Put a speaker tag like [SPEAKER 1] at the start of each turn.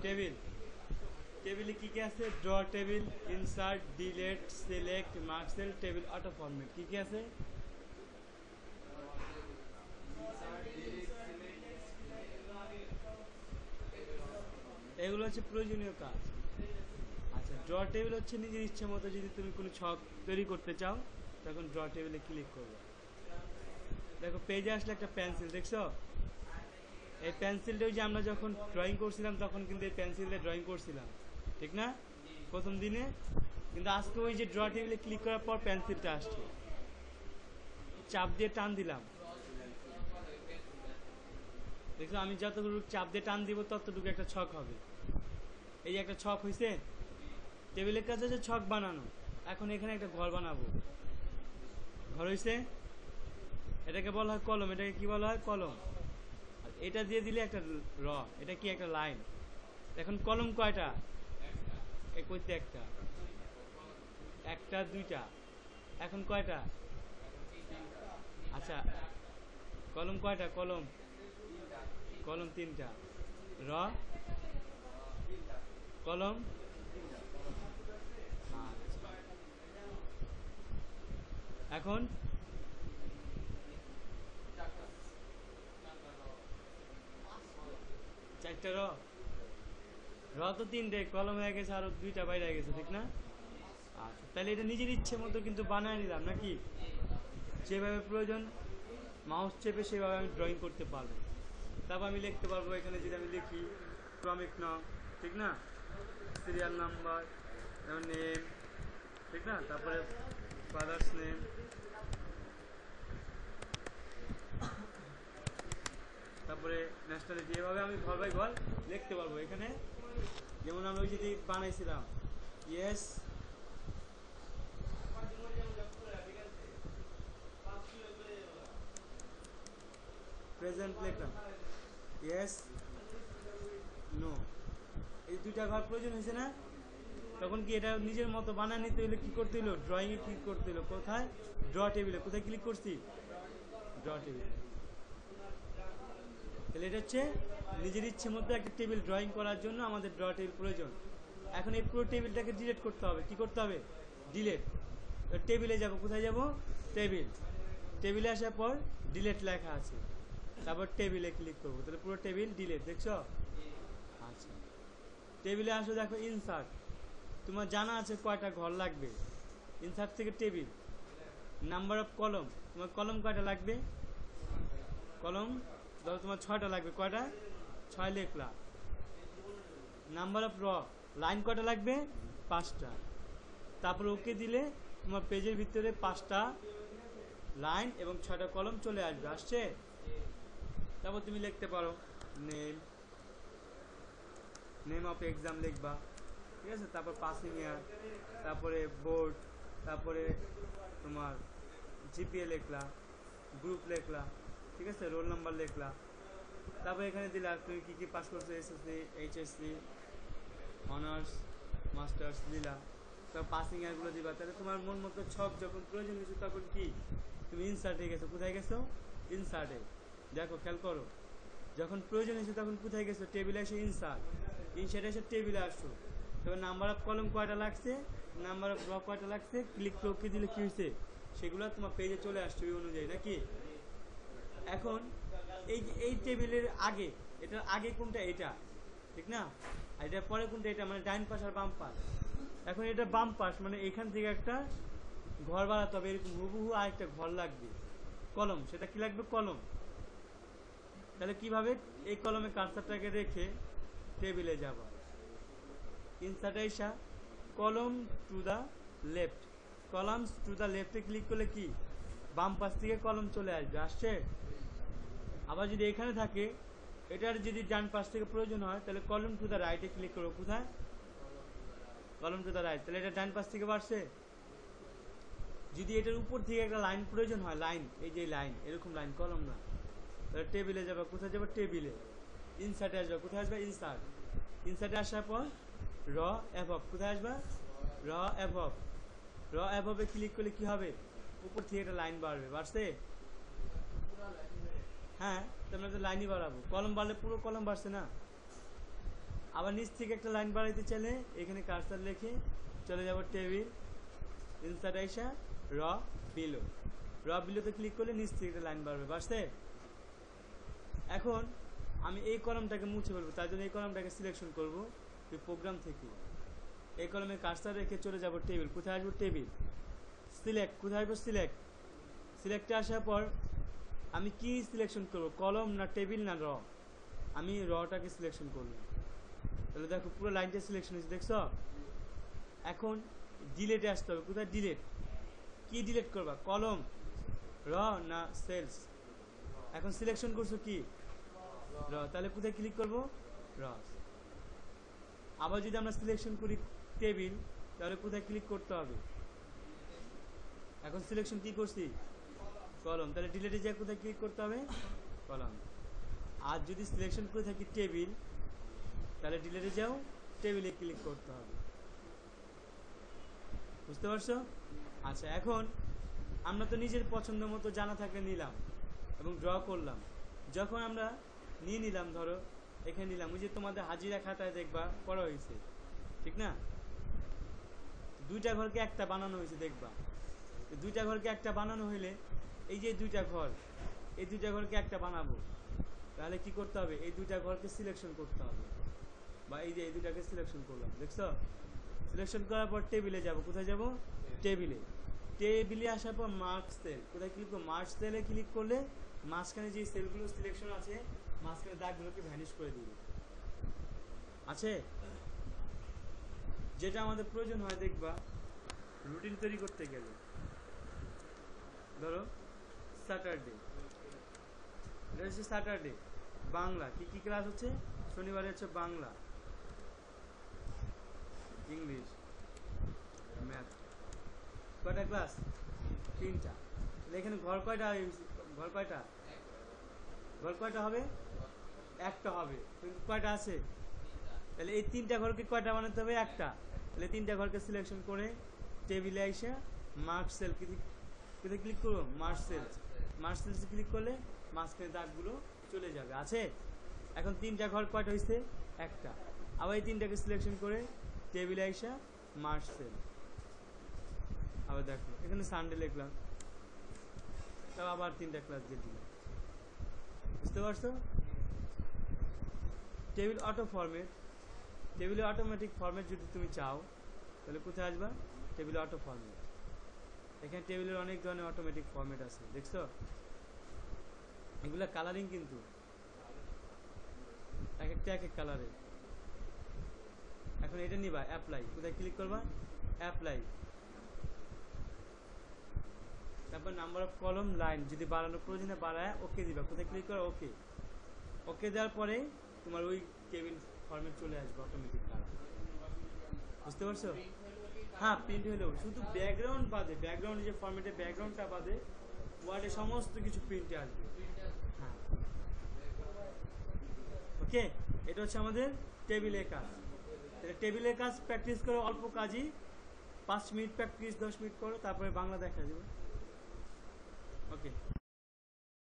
[SPEAKER 1] Table, টেবিলে কি কি আছে? Draw table, insert, delete, select, mark cell, table auto format. কি কি আছে? এগুলো হচ্ছে প্রয়োজনীয় কাজ। আচ্ছা, ড্র টেবিল হচ্ছে নিজের ইচ্ছে মতো যদি তুমি কোনো ছক তৈরি করতে চাও তখন ড্র টেবিলে ক্লিক করবে। দেখো পেজে আসলে একটা পেন্সিল দেখছো? এই পেন্সিলটা ওই যে আমরা যখন ড্রয়িং করছিলাম তখন কিন্তু এই পেন্সিল দিয়ে ড্রয়িং করছিলাম, ঠিক না? প্রথম দিনে। কিন্তু আজকে ওই যে ড্র টেবিলে ক্লিক করার পর পেন্সিলটা আসছে, চাপ দিয়ে টান দিলাম, দেখো আমি যতটুকু চাপ দিয়ে টান দিব ততটুকু একটা ছক হবে। এই যে একটা ছক হয়েছে। টেবিলের কাছে হচ্ছে ছক বানানো। এখন এখানে একটা ঘর বানাবো। ঘর হয়েছে, এটাকে বলা হয় কলম। এটাকে কি বলা হয়? কলম। আর এটা দিয়ে দিলে একটা র, এটা কি? একটা লাইন। এখন কলম কয়টা? এই কইতে একটা, একটা দুইটা, এখন কয়টা? আচ্ছা, কলম কয়টা? কলম কলম তিনটা। র কলম, আচ্ছা। এখন চারটা র, র তো তিনটে, কলম হয়ে গেছে আরো দুইটা বাইরে গেছে, ঠিক না? আচ্ছা, তাহলে এটা নিজের ইচ্ছে মতো কিন্তু বানায় নিলাম নাকি? যেভাবে প্রয়োজন মাউস চেপে সেভাবে আমি ড্রয়িং করতে পারবো। তারপর আমি লিখতে পারবো। এখানে যদি আমি লিখি ক্রমিক নাম, ঠিক না? সিরিয়াল নাম্বার, নেম, ঠিক না? তারপরে ফাদার্স নেম, তারপরে ন্যাশনালিটি, এভাবে আমি ঘর বাই ঘর লিখতে পারবো। এখানে যেমন আমরা ওই যদি বানাইছিলাম ইয়েস, প্রেজেন্ট লিখলাম, ইয়েস, নো, এই দুইটা ঘর প্রয়োজন হয়েছে না? তখন কি এটা নিজের মতো বানায় নিতে হলে কি করতে হলো? ড্রয়িংয়ে ক্লিক করতে হলো। কোথায়? ড্র টেবিলে। কোথায় ক্লিক করছি? Draw table. তাহলে এটা হচ্ছে নিজের ইচ্ছে মতো একটা টেবিল ড্রয়িং করার জন্য আমাদের ড্র টেবিল প্রয়োজন। এখন এই পুরো টেবিলটাকে ডিলিট করতে হবে। কি করতে হবে? ডিলিট। টেবিলে যাব, কোথায় যাব? টেবিল। টেবিলে আসার পর ডিলিট লেখা আছে, তারপর টেবিলে ক্লিক করবো। তাহলে পুরো টেবিল ডিলিট, দেখছো? আচ্ছা, টেবিলে আসো, দেখো ইনসার্ট। তোমার জানা আছে কয়টা ঘর লাগবে। ইনসার্ট থেকে টেবিল, নাম্বার অফ কলম, তোমার কলম কয়টা লাগবে? কলম ধরো তোমার 6টা লাগবে। কয়টা? 6 লিখলা। নাম্বার অফ র, লাইন কয়টা লাগবে? 5টা। তারপর ওকে দিলে তোমার পেজের ভিতরে 5টা লাইন এবং 6টা কলম চলে আসবে। আসছে? তারপর তুমি লিখতে পারো নেম, নেম অফ এক্সাম লিখবা, ঠিক আছে? তারপর পাসিং ইয়ার, তারপরে বোর্ড, তারপরে তোমার জিপিএ লিখলা, গ্রুপ লিখলা, ঠিক আছে? রোল নাম্বার লিখলা। তারপর এখানে দিলা তুমি কী কী পাস করছো, এসএসসি, এইচএসসি, অনার্স, মাস্টার্স দিলা। তারপর পাসিং ইয়ারগুলো দিবা। তাহলে তোমার মন মতো ছক যখন প্রয়োজন হয়েছে তখন কি তুমি ইনসার্টে গেছো। কোথায় গেছো? ইনসার্টে। দেখো খেয়াল করো, যখন প্রয়োজন হয়েছে তখন কোথায় গেছো? টেবিলে এসে ইনসার্ট, ইনসার্টে এসে টেবিলে আসছো। তবে নাম্বার অফ কলম কয়টা লাগছে, নাম্বার অফ র কয়টা লাগছে, ক্লিক ওকে দিলে কি হয়েছে সেগুলো তোমার পেজে চলে আসছে ওই অনুযায়ী, নাকি? এখন এই টেবিলের আগে, এটার আগে কোনটা? এটা, ঠিক না? আর এটার পরে কোনটা? এটা, মানে ডাইন পাশ আর বাম পাশ। এখন এটা বাম পাশ, মানে এখান থেকে একটা ঘর বানাতে হবে। এরকম হুবহু আর একটা ঘর লাগবে, কলম। সেটা কি লাগবে? কলম। তাহলে কিভাবে? এই কলমে কার্সারটাকে রেখে টেবিলে যাবা, ইনসার্ট আইসা column to the left, columns to the লেফটে ক্লিক করলে কি বাম পাশ থেকে কলম চলে আসবে। আসছে? আবার যদি এখানে থাকে, এটার যদি ডান পাশ থেকে প্রয়োজন হয় তাহলে কলম টু দা রাইটে ক্লিক করবো। কোথায়? কলম টু দা রাইট। তাহলে এটা ডান পাশ থেকে বাড়ছে। যদি এটার উপর থেকে একটা লাইন প্রয়োজন হয়, লাইন, এই যে লাইন, এরকম লাইন, কলম না, তাহলে টেবিলে যাবে। কোথায় যাবে? টেবিলে। ইনসার্টে আসবে। কোথায় আসবে? ইনসার্ট। ইনসার্টে আসার পর র অ্যাভব, কোথায় আসবে? র অ্যাভব। র অ্যাভবে ক্লিক করলে কি হবে? উপর থেকে একটা লাইন বাড়বে। বাড়ছে? হ্যাঁ, তো আমরা তো লাইনই বাড়াবো। কলম বাড়লে পুরো কলম বাড়ছে না? আবার নিচ থেকে একটা লাইন বাড়াইতে চাইলে এখানে কার্সার লিখে চলে যাব টেবিল, ইনসার্ট আইসা র বিলোতে ক্লিক করলে নিচ থেকে একটা লাইন বাড়বে, বাড়ছে? এখন আমি এই কলামটাকে মুছে ফেলবো, তার জন্য এই কলামটাকে সিলেকশন করব এই প্রোগ্রাম থেকে। এই কলামে কার্সার রেখে চলে যাব টেবিল, কোথায় আসবো? টেবিল, সিলেক্ট, কোথায় আসবো? সিলেক্টে আসার পর আমি কি সিলেকশন করব, কলম না টেবিল না র? আমি রটাকে সিলেকশন করলাম। তাহলে দেখো পুরো লাইনটা সিলেকশন হয়েছে, দেখছো? এখন ডিলেটে আসতে হবে, কোথায়? ডিলেট, কি ডিলেট করবা, কলম, র না সেলস? এখন সিলেকশন করছো কি? র, তাহলে কোথায় ক্লিক করব? র। আবার যদি আমরা সিলেকশন করি টেবিল, তাহলে কোথায় ক্লিক করতে হবে? এখন সিলেকশন কি করছি? কলম, তাহলে ডিলেটে যা কোথায় ক্লিক করতে হবে? কলম। আর যদি সিলেকশন করে থাকি টেবিল, তাহলে ডিলেটে যাও, টেবিলে ক্লিক করতে হবে। বুঝতে পারছো? আচ্ছা, এখন আমরা তো নিজের পছন্দ মতো জানা থাকলে নিলাম এবং ড্র করলাম। যখন আমরা নিয়ে নিলাম, ধরো এখানে নিলাম, ওই যে তোমাদের হাজিরা খাতায় দেখবা করা হয়েছে, ঠিক না? দুইটা ঘরকে একটা বানানো হয়েছে, দেখবা দুইটা ঘরকে একটা বানানো হইলে এই যে দুইটা ঘর, এই দুইটা ঘরকে একটা বানাবো, তাহলে কি করতে হবে? এই দুইটা ঘরকে সিলেকশন করতে হবে, বা এই যে এই দুইটাকে সিলেকশন করলাম, দেখছো? সিলেকশন করার পর টেবিলে যাব, কোথায় যাব? টেবিলে আসার পর মার্ক সেল, কোথায় ক্লিক করব? মার্ক সেলে ক্লিক করলে মাঝখানে যে সেলগুলো সিলেকশন আছে, মাঝখানে দাগগুলোকে ভ্যানিশ করে দিবে। আছে যেটা আমাদের প্রয়োজন হয়, দেখবা রুটিন তৈরি করতে গেলে, ধরো স্যাটারডে, এটা হচ্ছে স্যাটারডে, বাংলা কি কি ক্লাস হচ্ছে? শনিবারে হচ্ছে বাংলা, ইংলিশ, ম্যাথ। কয়টা ক্লাস? 3টা। এখানে ঘর কয়টা? ঘর কয়টা? ঘর কয়টা হবে? একটা হবে, কিন্তু কয়টা আছে? তাহলে এই 3টা ঘরকে কয়টা বানাতে হবে? একটা। তাহলে 3টা ঘরকে সিলেকশন করে টেবিলে এসে মার্ক সেল, কোথায় ক্লিক করবো? মার্ক সেলস ক্লিক করলে মাঝখানে দাগগুলো চলে যাবে। আছে? এখন 3টা ঘর কয়টা হয়েছে? একটা। আবার এই 3টাকে সিলেকশন করে টেবিলে এসে মার্ক সেল, আবার দেখো এখানে সানডে লিখলাম, তাও আবার 3টা ক্লাস দিয়ে দিলাম। বুঝতে পারছো? টেবিল অটো ফরম্যাট, টেবিলে অটোমেটিক ফরম্যাট যদি তুমি চাও, তাহলে কোথায় আসবা? টেবিলে অটো ফরম্যাট। এখানে টেবিলের অনেক ধরনের অটোমেটিক ফরম্যাট আছে, দেখছো? এগুলা কালারিং, কিন্তু এক একটা এক এক কালারের। এখন এটা নিবা, অ্যাপ্লাই, কোথায় ক্লিক করবা? অ্যাপ্লাই। তারপর নাম্বার অফ কলম, লাইন যদি বাড়ানোর প্রয়োজনে বাড়ায় ওকে দিবা, কোথায় ক্লিক করো? ওকে। ওকে দেওয়ার পরে তোমার ওই টেবিল ফরম্যাট চলে আসবে অটোমেটিক কালার। বুঝতে পারছো? হ্যাঁ, প্রিন্ট হলেও শুধু ব্যাকগ্রাউন্ড বাদে, ব্যাকগ্রাউন্ডে যে ফরম্যাটে ব্যাকগ্রাউন্ডটা বাদে ওয়ার্ডে সমস্ত কিছু প্রিন্টে আসবে। হ্যাঁ, ওকে। এটা হচ্ছে আমাদের টেবিলের কাজ। টেবিলের কাজ প্র্যাকটিস করো, অল্প কাজই, 5 মিনিট প্র্যাকটিস, 10 মিনিট করো, তারপরে বাংলা দেখা যাবে। ওকে।